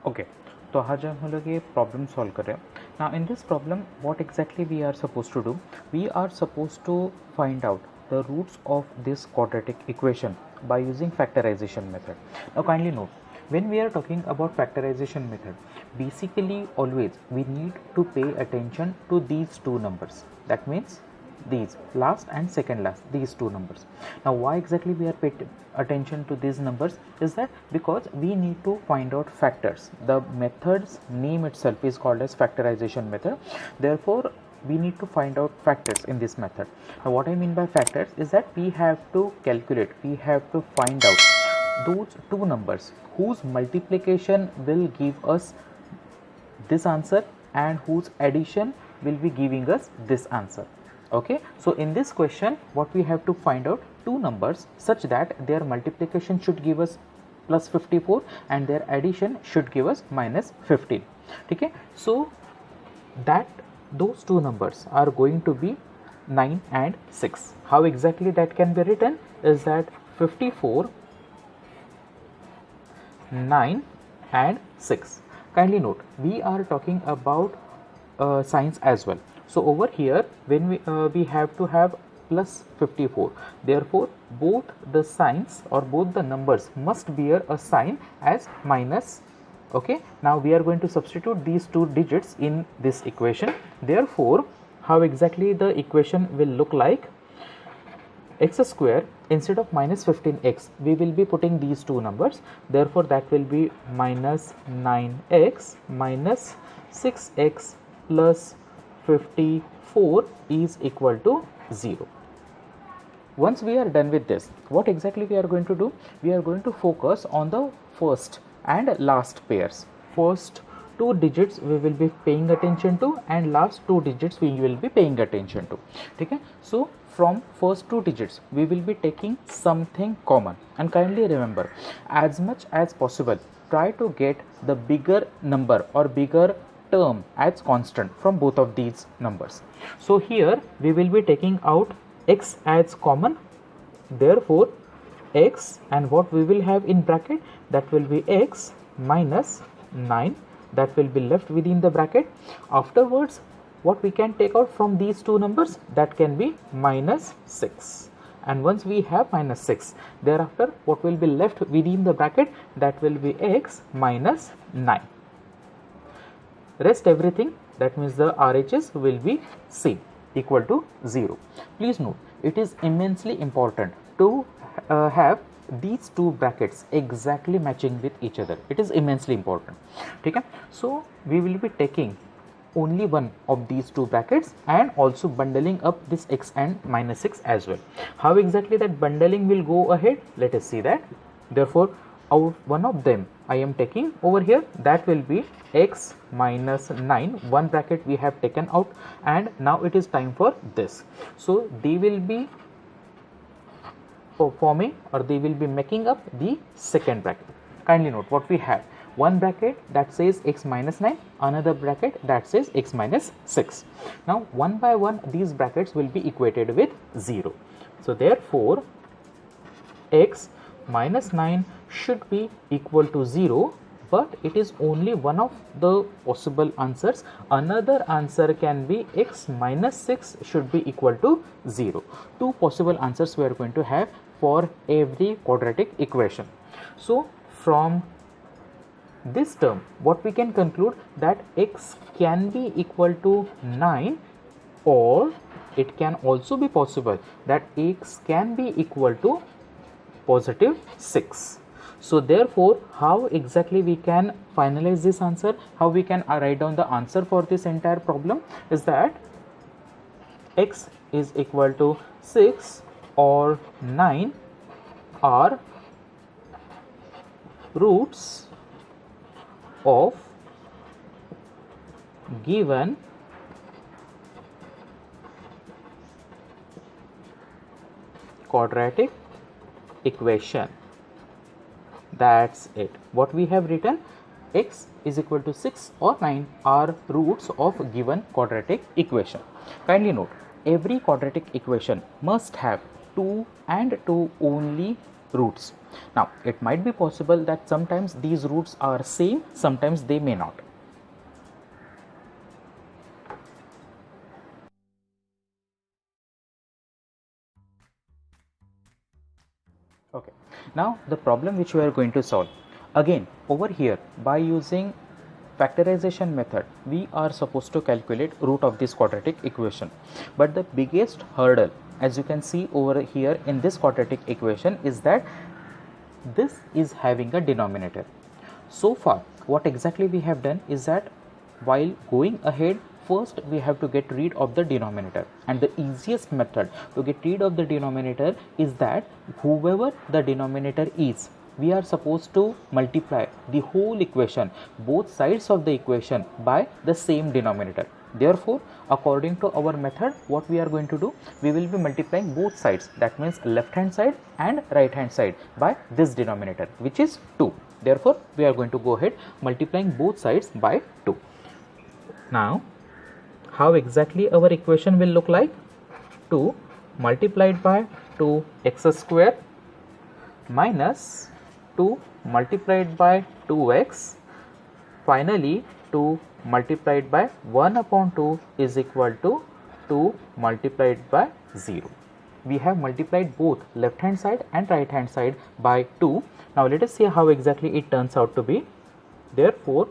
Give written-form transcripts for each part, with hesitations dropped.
Okay तो आज हम लोग ये प्रॉब्लम सॉल्व कर रहे हैं. Now in this problem what exactly we are suppose to do, we are suppose to find out the roots of this quadratic equation by using factorization method. Now kindly note, when we are talking about factorization method, basically always we need to pay attention to these two numbers. That means these last and second last, these two numbers. Now why exactly we are paying attention to these numbers is that because we need to find out factors. The method's name itself is called as factorization method, therefore we need to find out factors in this method. Now what I mean by factors is that we have to calculate, we have to find out those two numbers whose multiplication will give us this answer and whose addition will be giving us this answer. Okay, so in this question what we have to find out two numbers such that their multiplication should give us plus 54 and their addition should give us minus 15. Okay, so that those two numbers are going to be 9 and 6. How exactly that can be written is that 54, 9 and 6. Kindly note, we are talking about signs as well. So over here when we have to have plus 54, therefore both the signs or both the numbers must bear a sign as minus. Okay, now we are going to substitute these two digits in this equation. Therefore how exactly the equation will look like, x square instead of minus 15x we will be putting these two numbers, therefore that will be minus 9x minus 6x plus 54 is equal to 0. Once we are done with this, what exactly we are going to do, we are going to focus on the first and last pairs. First two digits we will be paying attention to and last two digits we will be paying attention to. Okay, so from first two digits we will be taking something common, and kindly remember, as much as possible try to get the bigger number or bigger term as constant from both of these numbers. So here we will be taking out x as common, therefore x, and what we will have in bracket, that will be x minus 9, that will be left within the bracket. Afterwards what we can take out from these two numbers, that can be minus 6, and once we have minus 6, thereafter what will be left within the bracket, that will be x minus 9. Rest everything, that means the RHS will be same, equal to 0. Please note, it is immensely important to have these two brackets exactly matching with each other. It is immensely important. Okay, so we will be taking only one of these two brackets and also bundling up this x and minus 6 as well. How exactly that bundling will go ahead, let us see that. Therefore out one of them I am taking over here, that will be x minus 9, one bracket we have taken out, and now it is time for this. So they will be forming or they will be making up the second bracket. Kindly note what we have, one bracket that says x minus 9, another bracket that says x minus 6. Now one by one these brackets will be equated with 0. So therefore x minus 9 should be equal to 0, but it is only one of the possible answers. Another answer can be x minus 6 should be equal to 0. Two possible answers we are going to have for every quadratic equation. So from this term what we can conclude, that x can be equal to 9, or it can also be possible that x can be equal to positive 6. So therefore how exactly we can finalize this answer, how we can write down the answer for this entire problem is that x is equal to 6 or 9 are roots of given quadratic equation. That's it. What we have written, x is equal to 6 or 9 are roots of given quadratic equation. Kindly note, every quadratic equation must have two and two only roots. Now it might be possible that sometimes these roots are same, sometimes they may not. Okay, now the problem which we are going to solve, again over here by using factorization method we are supposed to calculate root of this quadratic equation, but the biggest hurdle, as you can see over here in this quadratic equation, is that this is having a denominator. So far what exactly we have done is that while going ahead, first we have to get rid of the denominator, and the easiest method to get rid of the denominator is that whoever the denominator is, we are supposed to multiply the whole equation, both sides of the equation, by the same denominator. Therefore, according to our method, what we are going to do, we will be multiplying both sides, that means left hand side and right hand side, by this denominator, which is 2. Therefore, we are going to go ahead multiplying both sides by 2. Now, how exactly our equation will look like? 2 multiplied by 2x square minus 2 multiplied by 2x, finally 2 multiplied by 1 upon 2 is equal to 2 multiplied by 0. We have multiplied both left hand side and right hand side by 2. Now let us see how exactly it turns out to be. Therefore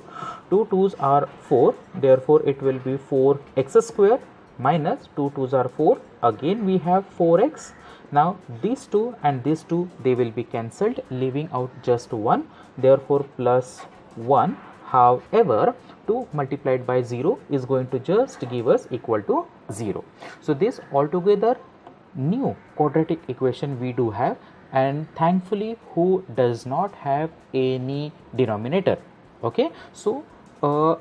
2 2's are 4, therefore it will be 4x square minus 2 2's are 4, again we have 4x. Now these two and these two, they will be cancelled, leaving out just 1, therefore plus 1. However, 2 multiplied by 0 is going to just give us equal to 0. So this altogether new quadratic equation we do have, and thankfully who does not have any denominator. Okay, so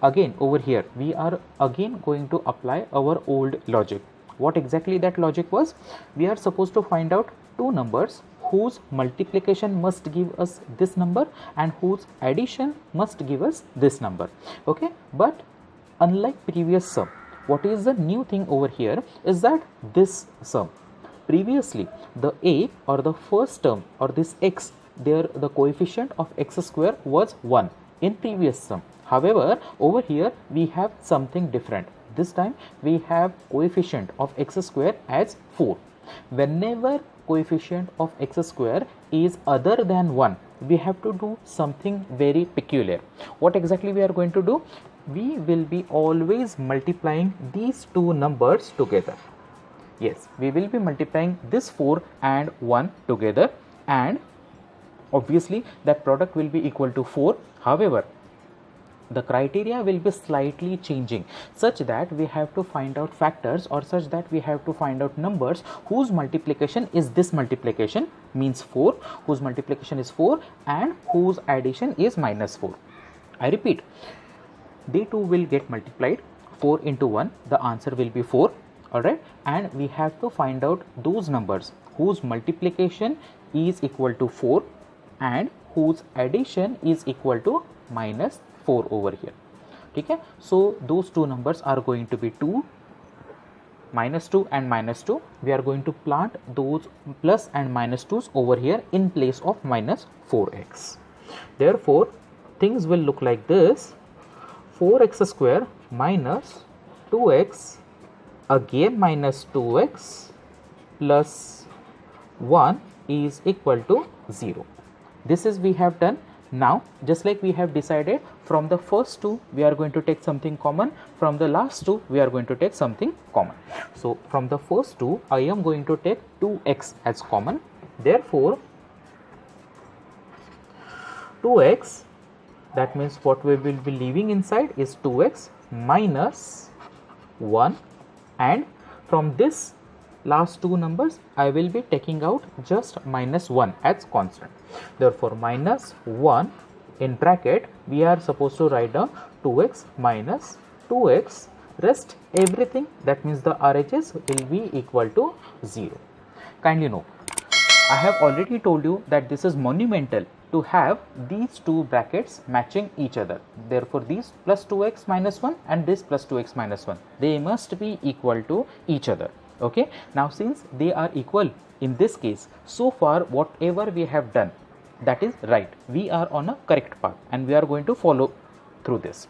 again over here we are again going to apply our old logic. What exactly that logic was? We are supposed to find out two numbers whose multiplication must give us this number and whose addition must give us this number. Okay, but unlike previous sum, what is the new thing over here is that this sum, previously the a or the first term or this x, there the coefficient of x square was 1 in previous sum. However, over here we have something different. This time we have coefficient of x square as 4. Whenever coefficient of x square is other than 1, we have to do something very peculiar. What exactly we are going to do? We will be always multiplying these two numbers together. Yes, we will be multiplying this 4 and 1 together, and obviously that product will be equal to 4. However, the criteria will be slightly changing, such that we have to find out factors, or such that we have to find out numbers whose multiplication is this multiplication, means 4, whose multiplication is 4 and whose addition is minus 4. I repeat, they two will get multiplied, 4 into 1, the answer will be 4. Alright, and we have to find out those numbers whose multiplication is equal to 4 and whose addition is equal to minus 4 over here. Okay, so those two numbers are going to be 2, minus 2 and minus 2. We are going to plant those plus and minus 2's over here in place of minus 4x. Therefore, things will look like this: 4x square minus 2x, again minus 2x plus 1 is equal to 0. This is we have done. Now, just like we have decided, from the first two we are going to take something common, from the last two we are going to take something common. So from the first two I am going to take 2x as common. Therefore 2x, that means what we will be leaving inside is 2x minus 1, and from this last two numbers I will be taking out just minus 1 as constant. Therefore minus 1 in bracket we are supposed to write down 2x minus 2x, rest everything, that means the RHS will be equal to 0. Kindly note, I have already told you that this is monumental to have these two brackets matching each other. Therefore these plus 2x minus 1 and this plus 2x minus 1, they must be equal to each other. Okay, now since they are equal, in this case, so far whatever we have done, that is right. We are on a correct path and we are going to follow through this.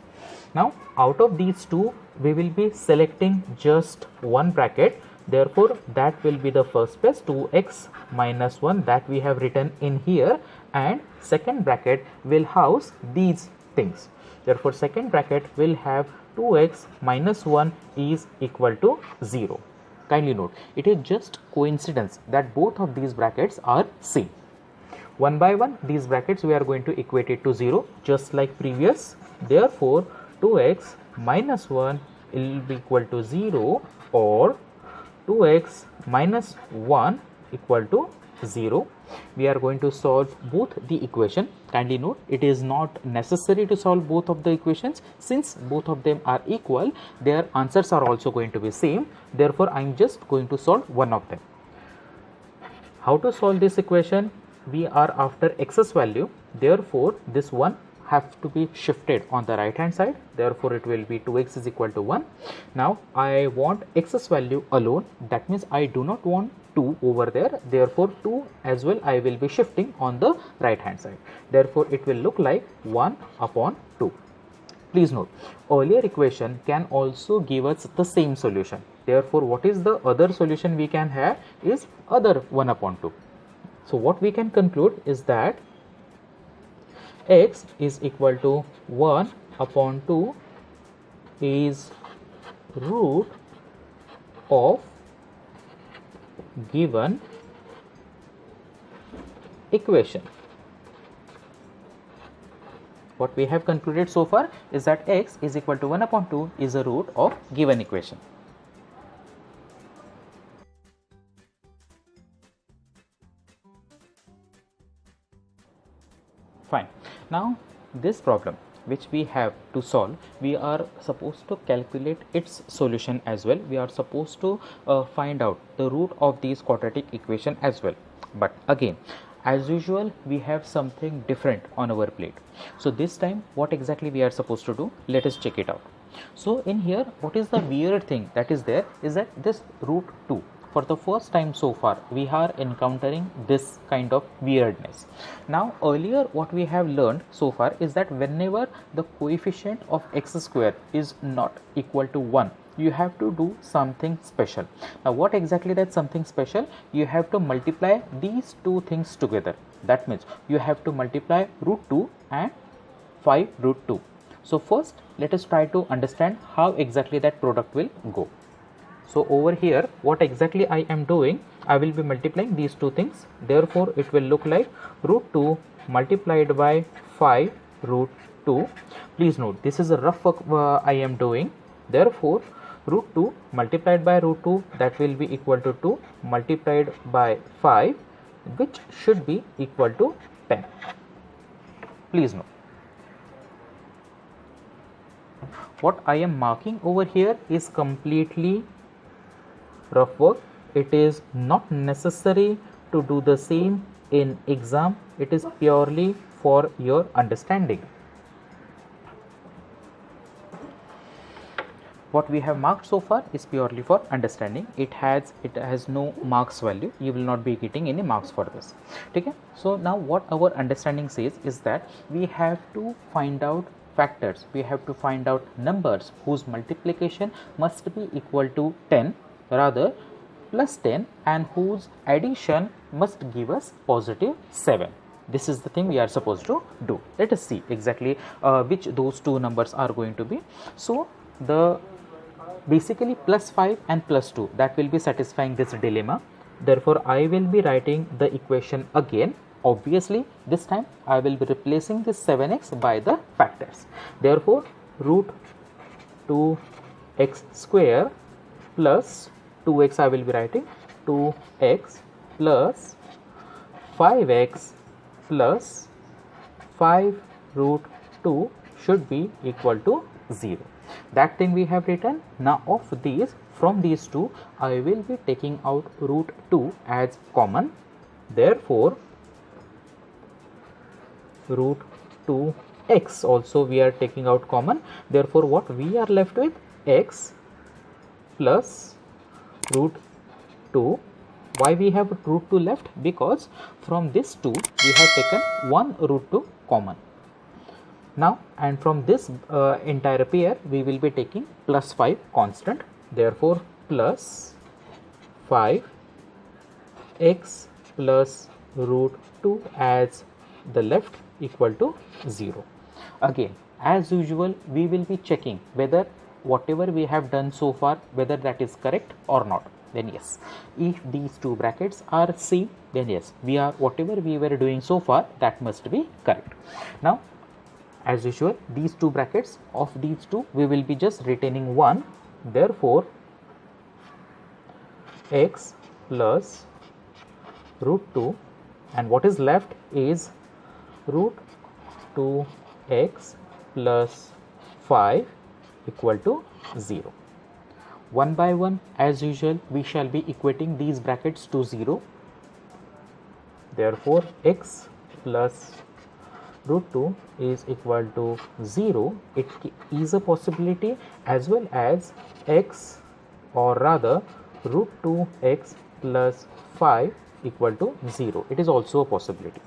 Now out of these two, we will be selecting just one bracket. Therefore, that will be the first place, 2x minus 1 that we have written in here, and second bracket will house these things. Therefore, second bracket will have 2x minus 1 is equal to 0. Kindly note, it is just coincidence that both of these brackets are same. One by one, these brackets we are going to equate it to 0 just like previous. Therefore, 2x minus 1 will be equal to 0, or 2x minus 1 equal to 0. We are going to solve both the equation. Kindly note, it is not necessary to solve both of the equations. Since both of them are equal, their answers are also going to be same. Therefore, I am just going to solve one of them. How to solve this equation? We are after x's value. Therefore, this one have to be shifted on the right hand side. Therefore, it will be 2x is equal to 1. Now, I want x's value alone. That means I do not want 2 over there. Therefore, 2 as well I will be shifting on the right hand side. Therefore, it will look like 1 upon 2. Please note, earlier equation can also give us the same solution. Therefore, what is the other solution we can have is other 1 upon 2. So, what we can conclude is that x is equal to 1 upon 2 is root of given equation. What we have concluded so far is that x is equal to 1 upon 2 is a root of given equation. Fine. Now, this problem which we have to solve, we are supposed to calculate its solution as well. We are supposed to find out the root of these quadratic equation as well. But again, as usual, we have something different on our plate. So this time, what exactly we are supposed to do? Let us check it out. So in here, what is the weird thing that is there is that this root 2. For the first time so far, we are encountering this kind of weirdness. Now, earlier what we have learned so far is that whenever the coefficient of x square is not equal to 1, you have to do something special. Now, what exactly that something special? You have to multiply these two things together. That means you have to multiply root 2 and 5 root 2. So, first let us try to understand how exactly that product will go. So, over here what exactly I am doing, I will be multiplying these two things. Therefore, it will look like root 2 multiplied by 5 root 2. Please note, this is a rough work I am doing. Therefore, root 2 multiplied by root 2, that will be equal to 2 multiplied by 5, which should be equal to 10. Please note, what I am marking over here is completely rough work. It is not necessary to do the same in exam. It is purely for your understanding. What we have marked so far is purely for understanding. It has no marks value. You will not be getting any marks for this. Okay? So now what our understanding says is that we have to find out factors. We have to find out numbers whose multiplication must be equal to 10, rather plus 10, and whose addition must give us positive 7. This is the thing we are supposed to do. Let us see exactly which those two numbers are going to be. So the basically plus 5 and plus 2, that will be satisfying this dilemma. Therefore, I will be writing the equation again. Obviously, this time I will be replacing this 7x by the factors. Therefore, root 2x square plus 2x, I will be writing 2x plus 5x plus 5 root 2 should be equal to 0. That thing we have written. Now, of these, from these two, I will be taking out root 2 as common. Therefore, root 2x also we are taking out common. Therefore, what we are left with? X plus root 2, Why we have root 2 left? Because from this 2 we have taken one root 2 common. Now, and from this entire pair we will be taking plus 5 constant. Therefore, plus 5 x plus root 2 as the left equal to 0. Again, as usual, we will be checking whether whatever we have done so far, whether that is correct or not. Then yes, if these two brackets are same, then yes, whatever we were doing so far, that must be correct. Now, as usual, these two brackets, of these two we will be just retaining one. Therefore, x plus root 2, and what is left is root 2x plus 5 equal to 0. One by one, as usual, we shall be equating these brackets to 0. Therefore, x plus root 2 is equal to 0. It is a possibility, as well as x, or rather root 2x plus 5 equal to 0. It is also a possibility.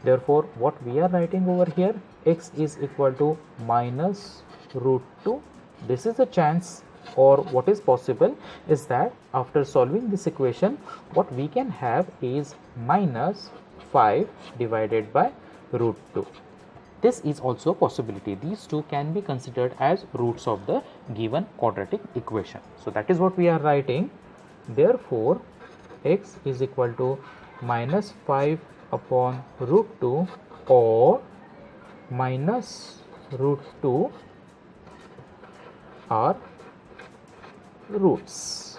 Therefore, what we are writing over here, x is equal to minus root 2. This is a chance, or what is possible is that after solving this equation, what we can have is minus 5 divided by root 2. This is also a possibility. These two can be considered as roots of the given quadratic equation. So that is what we are writing. Therefore, x is equal to minus 5 upon root 2 or minus root 2 are roots.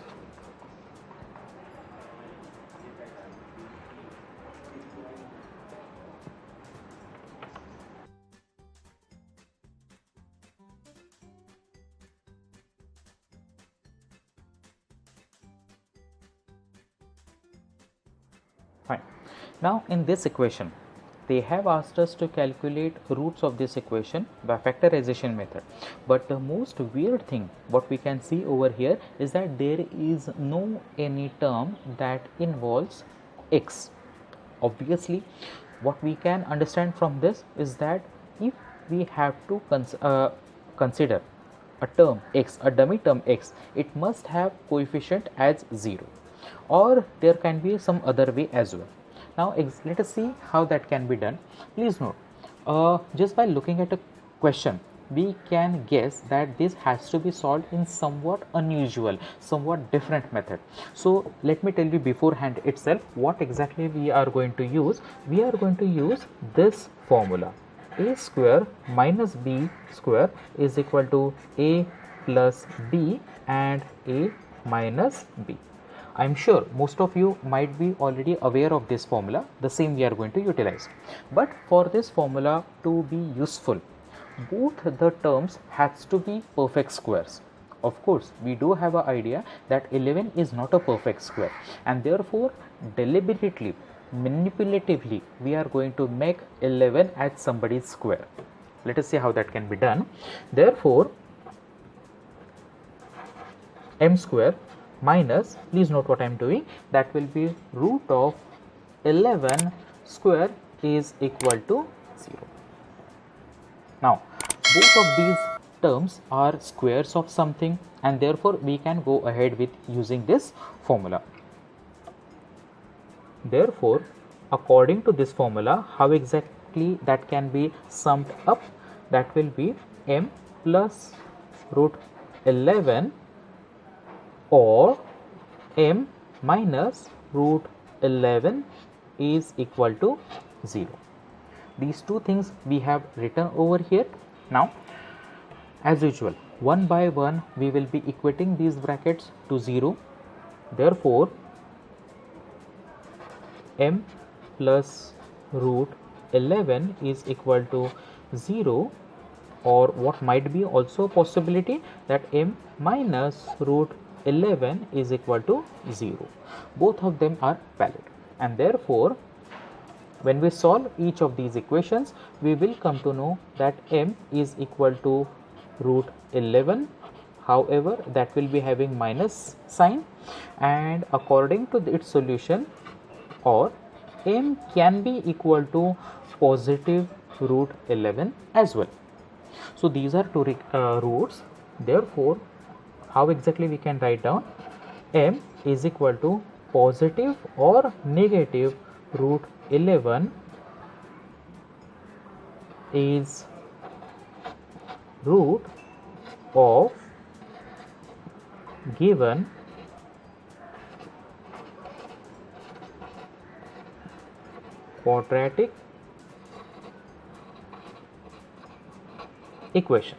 Fine. Now, in this equation, they have asked us to calculate roots of this equation by factorization method. But the most weird thing what we can see over here is that there is no any term that involves x. Obviously, what we can understand from this is that if we have to consider a term x, a dummy term x, it must have coefficient as 0, or there can be some other way as well. Now, let us see how that can be done. Please note, just by looking at a question, we can guess that this has to be solved in somewhat unusual, somewhat different method. So, let me tell you beforehand itself what exactly we are going to use. We are going to use this formula. A square minus b square is equal to a plus b and a minus b. I am sure most of you might be already aware of this formula. The same we are going to utilize. But for this formula to be useful, both the terms has to be perfect squares. Of course, we do have an idea that 11 is not a perfect square, and therefore deliberately, manipulatively, we are going to make 11 as somebody's square. Let us see how that can be done. Therefore, m square minus, please note what I am doing, that will be root of 11 square is equal to 0. Now, both of these terms are squares of something, and therefore we can go ahead with using this formula. Therefore, according to this formula, how exactly that can be summed up? That will be m plus root 11 or m minus root 11 is equal to 0. These two things we have written over here. Now, as usual, one by one we will be equating these brackets to 0. Therefore, m plus root 11 is equal to 0, or what might be also a possibility that m minus root 11 is equal to 0. Both of them are valid, and therefore when we solve each of these equations, we will come to know that m is equal to root 11 however that will be having minus sign, and according to its solution, or m can be equal to positive root 11 as well. So these are two roots. Therefore, how exactly we can write down? M is equal to positive or negative root 11 is root of given quadratic equation.